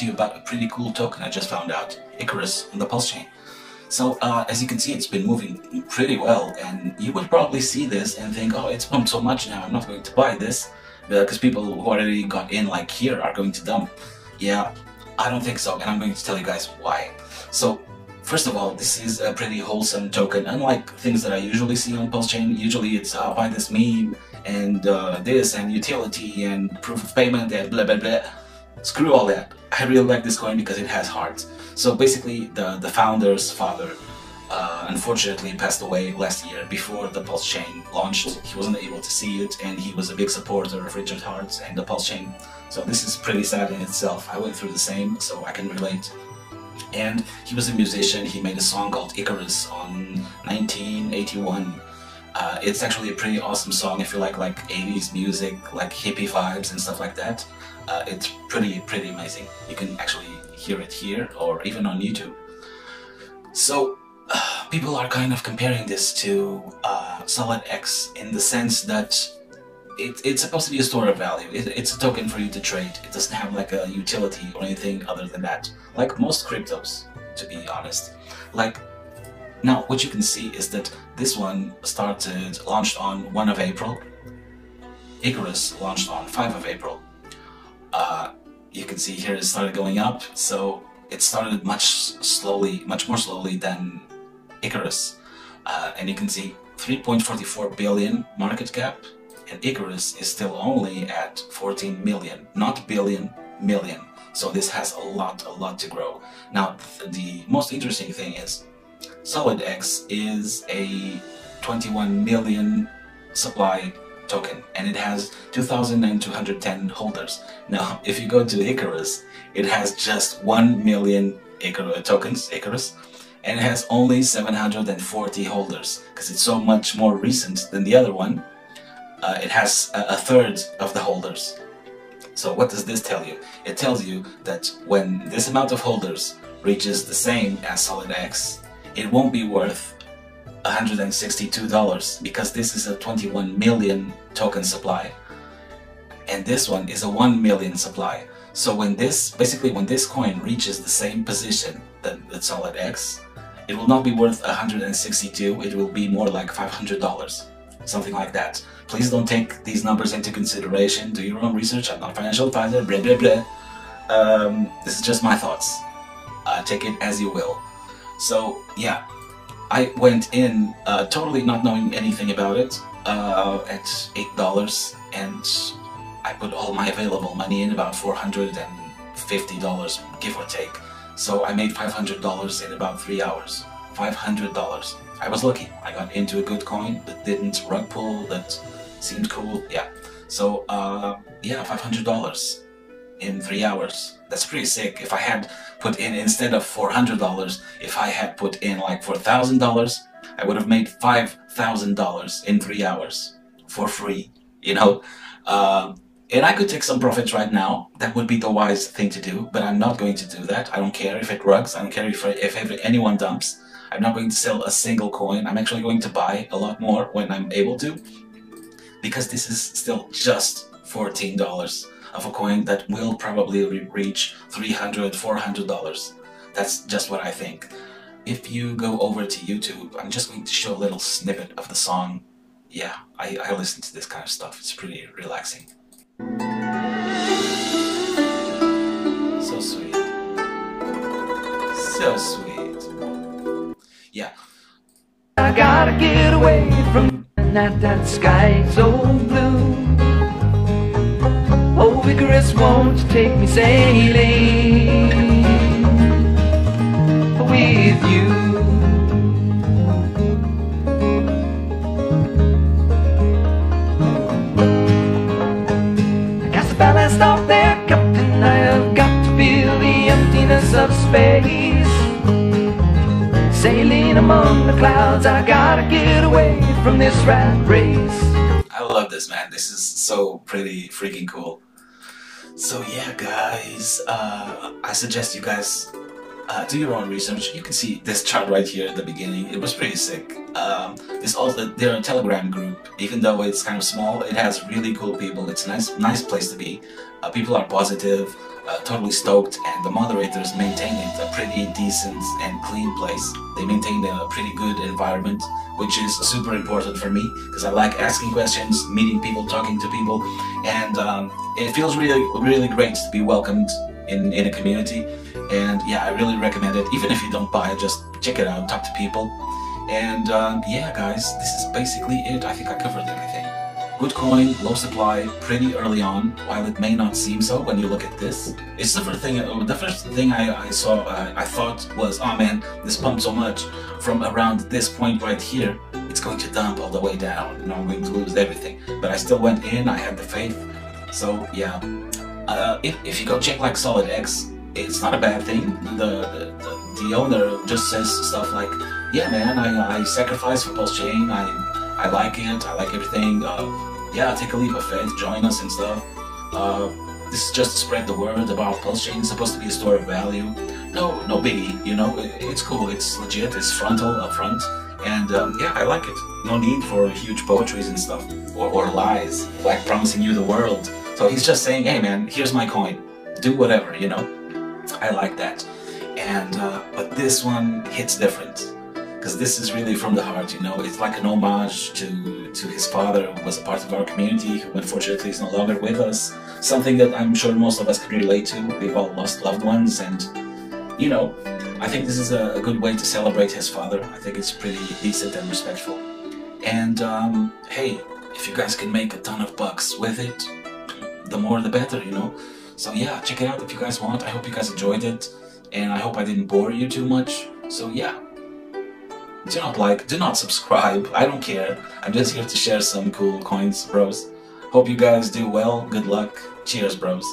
to you about a pretty cool token I just found out, Icarus on the Pulsechain. So as you can see, it's been moving pretty well, and you would probably see this and think, oh, it's pumped so much now, I'm not going to buy this, because people who already got in like here are going to dump. Yeah, I don't think so, and I'm going to tell you guys why. So first of all, this is a pretty wholesome token, unlike things that I usually see on Pulsechain. Usually it's buy this meme and this and utility and proof of payment and blah blah blah. Screw all that. I really like this coin because it has heart. So basically the founder's father unfortunately passed away last year before the Pulsechain launched. He wasn't able to see it, and he was a big supporter of Richard Hart and the Pulsechain. So this is pretty sad in itself. I went through the same, so I can relate. And he was a musician. He made a song called Icarus on 1981. It's actually a pretty awesome song if you like 80s music, like hippie vibes and stuff like that. It's pretty amazing. You can actually hear it here or even on YouTube. So people are kind of comparing this to Solid X in the sense that it's supposed to be a store of value. It's a token for you to trade. It doesn't have like a utility or anything other than that, like most cryptos, to be honest. Like, now what you can see is that this one launched on 1 of April. Icarus launched on 5 of April. You can see here it started going up, so it started much more slowly than Icarus. And you can see 3.44 billion market cap, and Icarus is still only at 14 million, not billion, million. So this has a lot to grow. Now, the most interesting thing is Solid X is a 21 million supply token, and it has 2,210 holders. Now, if you go to Icarus, it has just 1 million tokens, Icarus, and it has only 740 holders, because it's so much more recent than the other one. It has a third of the holders. So what does this tell you? It tells you that when this amount of holders reaches the same as Solid X, it won't be worth $162, because this is a 21 million token supply, and this one is a 1 million supply. So when this coin reaches the same position that Solid X, it will not be worth 162, it will be more like $500, something like that. Please don't take these numbers into consideration. Do your own research. I'm not a financial advisor, blah blah blah. This is just my thoughts. Take it as you will. So yeah, I went in totally not knowing anything about it at $8, and I put all my available money in, about $450, give or take. So I made $500 in about 3 hours. $500. I was lucky. I got into a good coin that didn't rug pull, that seemed cool. Yeah. So yeah, $500 in 3 hours. That's pretty sick. If I had put in, instead of $400, if I had put in like $4,000, I would have made $5,000 in 3 hours for free, you know? And I could take some profits right now. That would be the wise thing to do, but I'm not going to do that. I don't care if it rugs. I don't care if anyone dumps. I'm not going to sell a single coin. I'm actually going to buy a lot more when I'm able to, because this is still just $14 of a coin that will probably reach $300, $400. That's just what I think. If you go over to YouTube, I'm just going to show a little snippet of the song. Yeah, I listen to this kind of stuff. It's pretty relaxing. So sweet. So sweet. Yeah. I gotta get away from that sky so blue. Oh, Icarus, won't you take me sailing with you? Ballast off there, Captain, I have got to feel the emptiness of space. Sailing among the clouds, I gotta get away from this rat race. I love this, man. This is so pretty freaking cool. So yeah, guys, I suggest you guys do your own research. You can see this chart right here at the beginning. It was pretty sick. They're a Telegram group. Even though it's kind of small, it has really cool people. It's a nice place to be. People are positive, totally stoked, and the moderators maintain it a pretty decent and clean place. They maintain a pretty good environment, which is super important for me because I like asking questions, meeting people, talking to people, and it feels really great to be welcomed in a community. And yeah, I really recommend it. Even if you don't buy it, just check it out, talk to people. And yeah, guys, this is basically it. I think I covered everything. Good coin, low supply, pretty early on, while it may not seem so when you look at this. It's the first thing I saw, I thought was, oh man, this pumped so much. From around this point right here, it's going to dump all the way down, and I'm going to lose everything. But I still went in, I had the faith. So yeah, if you go check like Solid X, it's not a bad thing. The owner just says stuff like, yeah man, I sacrificed for Pulsechain, I like it, I like everything, yeah, take a leap of faith, join us and stuff. This is just to spread the word about Pulsechain. It's supposed to be a store of value. No biggie, you know, it's cool, it's legit, it's up front, and yeah, I like it. No need for huge poetries and stuff, or lies, like promising you the world. So he's just saying, hey man, here's my coin, do whatever, you know. I like that. And but this one hits different, because this is really from the heart, you know. It's like an homage to his father, who was a part of our community, who unfortunately is no longer with us. Something that I'm sure most of us can relate to. We've all lost loved ones, and you know, I think this is a good way to celebrate his father. I think it's pretty decent and respectful. And hey, if you guys can make a ton of bucks with it, the more the better, you know. So yeah, check it out if you guys want. I hope you guys enjoyed it, and I hope I didn't bore you too much. So yeah, do not like, do not subscribe, I don't care. I'm just here to share some cool coins, bros. Hope you guys do well, good luck, cheers bros.